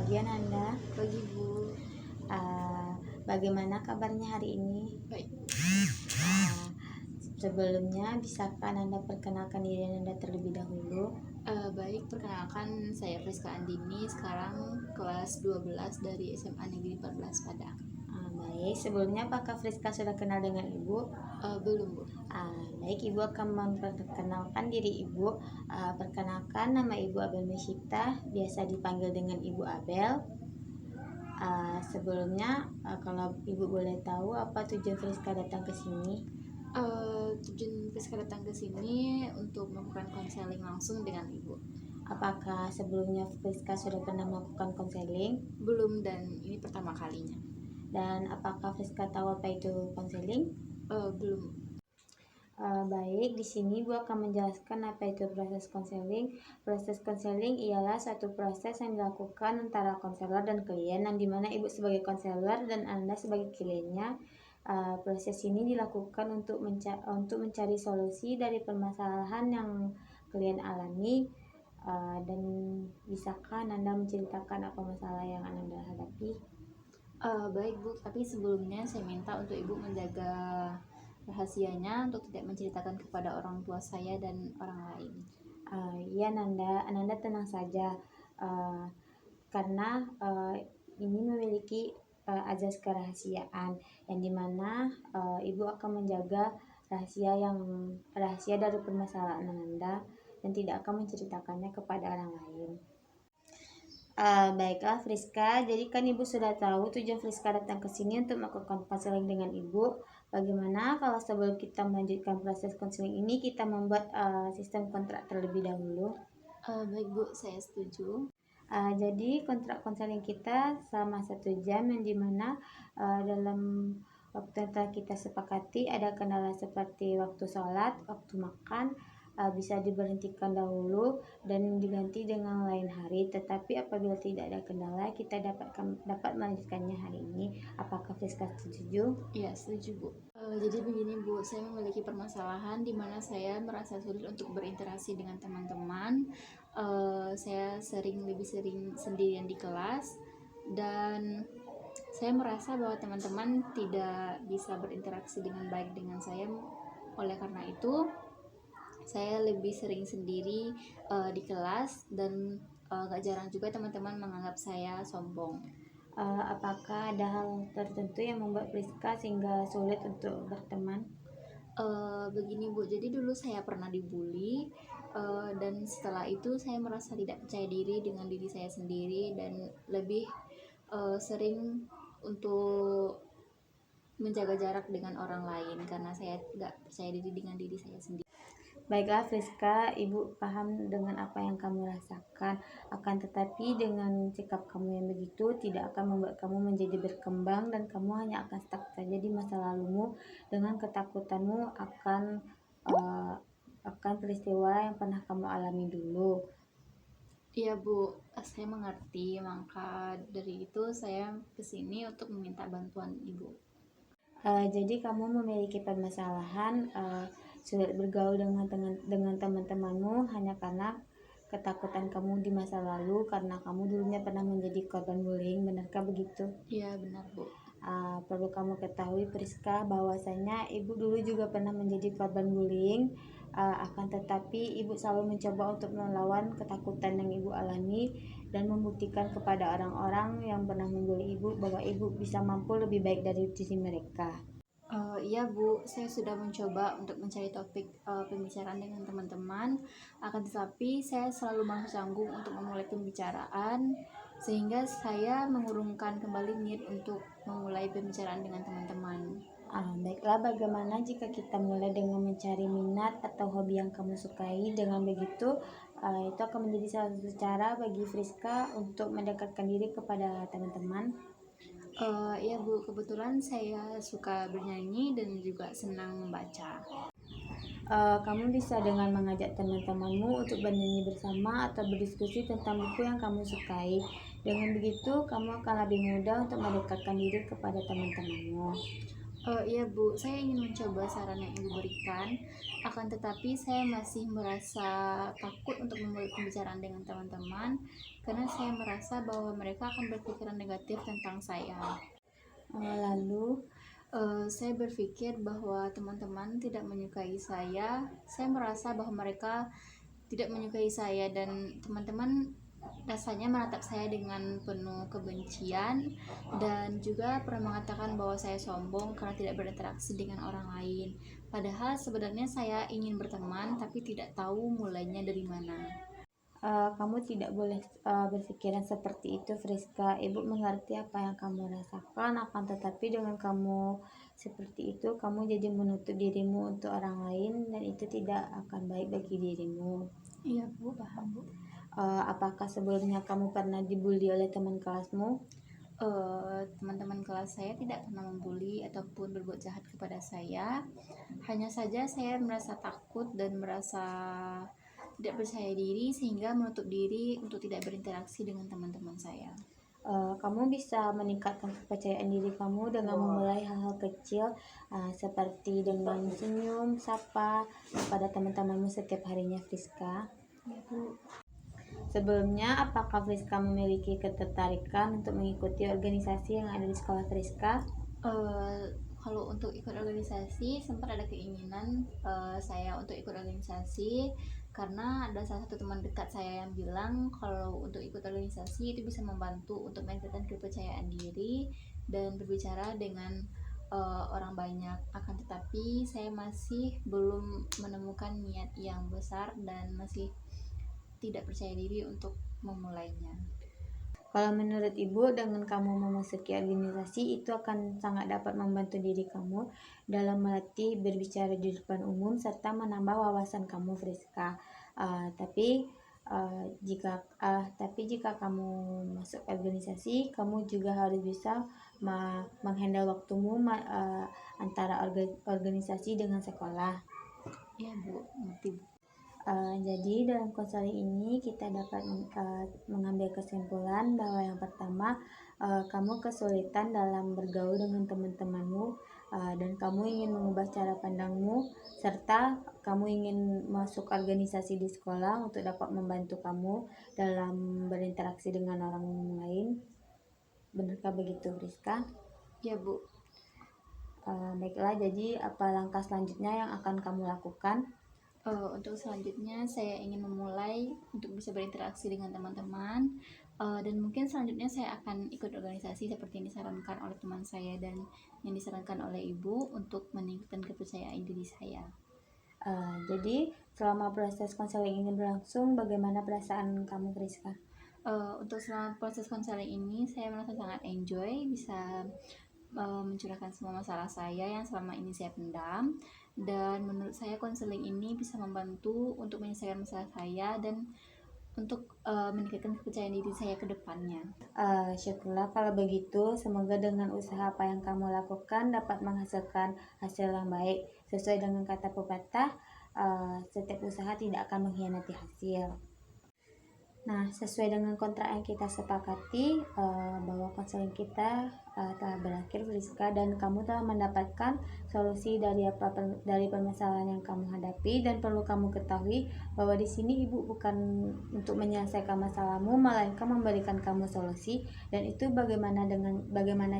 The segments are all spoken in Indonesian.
pagi Ananda. Pagi Bu. Bagaimana kabarnya hari ini? Baik. Sebelumnya bisakah Ananda perkenalkan diri Ananda terlebih dahulu? Baik, perkenalkan saya Friska Andini, sekarang kelas 12 dari SMA Negeri 14 Padang. Baik, sebelumnya apakah Friska sudah kenal dengan Ibu? Belum Bu. Baik, Ibu akan memperkenalkan diri Ibu. Perkenalkan, nama Ibu Abel Mesyita, biasa dipanggil dengan Ibu Abel. Sebelumnya, kalau Ibu boleh tahu apa tujuan Friska datang ke sini? Tujuan Friska datang ke sini untuk melakukan konseling langsung dengan Ibu. Apakah sebelumnya Friska sudah pernah melakukan konseling? Belum, dan ini pertama kalinya. Dan apakah Friska tahu apa itu konseling? Belum. Baik, di sini Ibu akan menjelaskan apa itu proses konseling. Proses konseling ialah satu proses yang dilakukan antara konselor dan klien, yang dimana Ibu sebagai konselor dan Anda sebagai kliennya. Proses ini dilakukan untuk mencari solusi dari permasalahan yang klien alami. Dan bisakah Anda menceritakan apa masalah yang Anda hadapi? Baik Bu, tapi sebelumnya saya minta untuk Ibu menjaga rahasianya untuk tidak menceritakan kepada orang tua saya dan orang lain. Iya Nanda tenang saja, karena ini memiliki azas kerahasiaan, yang dimana Ibu akan menjaga rahasia dari permasalahan Nanda dan tidak akan menceritakannya kepada orang lain. Baiklah Friska, jadi kan Ibu sudah tahu tujuan Friska datang ke sini untuk melakukan konseling dengan Ibu. Bagaimana kalau sebelum kita melanjutkan proses konseling ini, kita membuat sistem kontrak terlebih dahulu? Baik Bu, saya setuju. Jadi kontrak konseling kita selama 1 jam, yang dimana dalam waktu yang telah kita sepakati ada kendala seperti waktu sholat, waktu makan, bisa diberhentikan dahulu dan diganti dengan lain hari. Tetapi apabila tidak ada kendala, kita dapat melanjutkannya hari ini. Apakah Friska setuju? Iya, setuju Bu. Jadi begini Bu, saya memiliki permasalahan di mana saya merasa sulit untuk berinteraksi dengan teman-teman. Saya lebih sering sendirian di kelas, dan saya merasa bahwa teman-teman tidak bisa berinteraksi dengan baik dengan saya. Oleh karena itu, saya lebih sering sendiri di kelas, dan gak jarang juga teman-teman menganggap saya sombong. Apakah ada hal tertentu yang membuat Friska sehingga sulit untuk berteman? Begini Bu, jadi dulu saya pernah dibully, dan setelah itu saya merasa tidak percaya diri dengan diri saya sendiri, dan lebih sering untuk menjaga jarak dengan orang lain karena saya tidak percaya diri dengan diri saya sendiri. Baiklah Friska, Ibu paham dengan apa yang kamu rasakan. Akan tetapi dengan sikap kamu yang begitu tidak akan membuat kamu menjadi berkembang, dan kamu hanya akan stuck saja di masa lalumu dengan ketakutanmu akan peristiwa yang pernah kamu alami dulu. Iya Bu, saya mengerti. Maka dari itu saya kesini untuk meminta bantuan Ibu. Jadi kamu memiliki permasalahan sulit bergaul dengan teman-temanmu hanya karena ketakutan kamu di masa lalu, karena kamu dulunya pernah menjadi korban bullying, benarkah begitu? Iya benar Bu. Perlu kamu ketahui Priska, bahwasanya Ibu dulu juga pernah menjadi korban bullying, akan tetapi Ibu selalu mencoba untuk melawan ketakutan yang Ibu alami dan membuktikan kepada orang-orang yang pernah membuli Ibu bahwa Ibu bisa mampu lebih baik dari diri mereka. Iya Bu, saya sudah mencoba untuk mencari topik pembicaraan dengan teman-teman, akan tetapi saya selalu malas canggung untuk memulai pembicaraan, sehingga saya mengurungkan kembali niat untuk memulai pembicaraan dengan teman-teman. Baiklah, bagaimana jika kita mulai dengan mencari minat atau hobi yang kamu sukai? Dengan begitu, itu akan menjadi salah satu cara bagi Friska untuk mendekatkan diri kepada teman-teman. Ya Bu, kebetulan saya suka bernyanyi dan juga senang membaca. Kamu bisa dengan mengajak teman-temanmu untuk bernyanyi bersama atau berdiskusi tentang buku yang kamu sukai. Dengan begitu, kamu akan lebih mudah untuk mendekatkan diri kepada teman-temanmu. Iya Bu, saya ingin mencoba saran yang Ibu berikan, akan tetapi saya masih merasa takut untuk memulai pembicaraan dengan teman-teman karena saya merasa bahwa mereka akan berpikiran negatif tentang saya. Lalu, Saya berpikir bahwa teman-teman tidak menyukai saya. Saya merasa bahwa mereka tidak menyukai saya, dan teman-teman rasanya menatap saya dengan penuh kebencian, dan juga pernah mengatakan bahwa saya sombong karena tidak berinteraksi dengan orang lain. Padahal sebenarnya saya ingin berteman tapi tidak tahu mulainya dari mana. kamu tidak boleh berpikiran seperti itu, Friska. Ibu mengerti apa yang kamu rasakan, akan tetapi dengan kamu seperti itu, kamu jadi menutup dirimu untuk orang lain, dan itu tidak akan baik bagi dirimu. Iya Bu, paham Bu. Apakah sebelumnya kamu pernah dibully oleh teman kelasmu? Teman-teman kelas saya tidak pernah membuli ataupun berbuat jahat kepada saya. Hanya saja saya merasa takut dan merasa tidak percaya diri sehingga menutup diri untuk tidak berinteraksi dengan teman-teman saya. Kamu bisa meningkatkan kepercayaan diri kamu dengan memulai hal-hal kecil, seperti dengan senyum, sapa kepada teman-temanmu setiap harinya, Friska. Ya Bu. Sebelumnya, apakah Friska memiliki ketertarikan untuk mengikuti organisasi yang ada di sekolah Friska? Kalau untuk ikut organisasi, sempat ada keinginan saya untuk ikut organisasi, karena ada salah satu teman dekat saya yang bilang kalau untuk ikut organisasi itu bisa membantu untuk meningkatkan kepercayaan diri dan berbicara dengan orang banyak. Akan tetapi saya masih belum menemukan niat yang besar dan masih tidak percaya diri untuk memulainya. Kalau menurut Ibu, dengan kamu memasuki organisasi itu akan sangat dapat membantu diri kamu dalam melatih berbicara di depan umum serta menambah wawasan kamu, Friska. Tapi jika kamu masuk organisasi, kamu juga harus bisa menghandle waktumu antara organisasi dengan sekolah. Ya Bu, ngerti Bu. Jadi dalam konseling ini kita dapat mengambil kesimpulan bahwa yang pertama, kamu kesulitan dalam bergaul dengan teman-temanmu, dan kamu ingin mengubah cara pandangmu, serta kamu ingin masuk organisasi di sekolah untuk dapat membantu kamu dalam berinteraksi dengan orang lain. Benarkah begitu, Friska? Ya Bu. Baiklah, jadi apa langkah selanjutnya yang akan kamu lakukan? Untuk selanjutnya saya ingin memulai untuk bisa berinteraksi dengan teman-teman, dan mungkin selanjutnya saya akan ikut organisasi seperti yang disarankan oleh teman saya dan yang disarankan oleh Ibu untuk meningkatkan kepercayaan diri saya. Jadi selama proses konseling ini berlangsung, bagaimana perasaan kamu, Friska? Untuk selama proses konseling ini saya merasa sangat enjoy, bisa mencurahkan semua masalah saya yang selama ini saya pendam, dan menurut saya konseling ini bisa membantu untuk menyelesaikan masalah saya dan untuk meningkatkan kepercayaan diri saya ke depannya. Syukurlah kalau begitu. Semoga dengan usaha apa yang kamu lakukan dapat menghasilkan hasil yang baik. Sesuai dengan kata pepatah, setiap usaha tidak akan mengkhianati hasil. Nah, sesuai dengan kontrak yang kita sepakati, bahwa konseling kita telah berakhir, Friska, dan kamu telah mendapatkan solusi dari permasalahan yang kamu hadapi. Dan perlu kamu ketahui bahwa di sini Ibu bukan untuk menyelesaikan masalahmu, melainkan memberikan kamu solusi. Dan itu bagaimana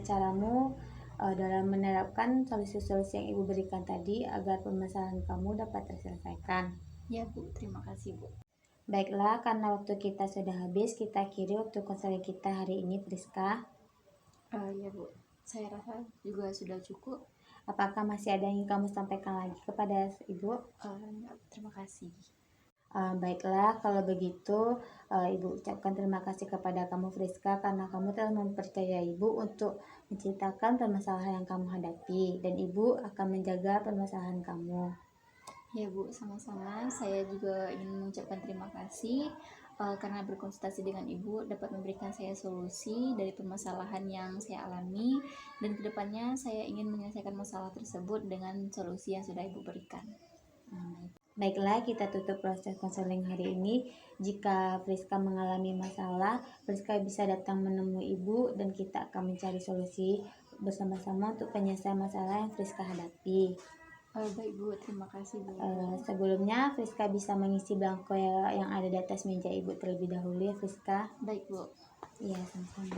caramu dalam menerapkan solusi-solusi yang Ibu berikan tadi agar permasalahan kamu dapat terselesaikan. Ya Bu, terima kasih Bu. Baiklah, karena waktu kita sudah habis, kita akhiri waktu konseling kita hari ini, Friska. Ya Bu, saya rasa juga sudah cukup. Apakah masih ada yang ingin kamu sampaikan lagi kepada Ibu? Terima kasih. Baiklah, kalau begitu Ibu ucapkan terima kasih kepada kamu, Friska, karena kamu telah mempercayai Ibu untuk menceritakan permasalahan yang kamu hadapi, dan Ibu akan menjaga permasalahan kamu. Ya Bu, sama-sama. Saya juga ingin mengucapkan terima kasih karena berkonsultasi dengan Ibu dapat memberikan saya solusi dari permasalahan yang saya alami, dan kedepannya saya ingin menyelesaikan masalah tersebut dengan solusi yang sudah Ibu berikan. Baiklah, kita tutup proses konseling hari ini. Jika Friska mengalami masalah, Friska bisa datang menemui Ibu dan kita akan mencari solusi bersama-sama untuk penyelesaian masalah yang Friska hadapi. Baik Bu, terima kasih Bu. Sebelumnya Friska bisa mengisi belangko yang ada di atas meja Ibu terlebih dahulu ya Friska. Baik Bu. Iya, sama-sama.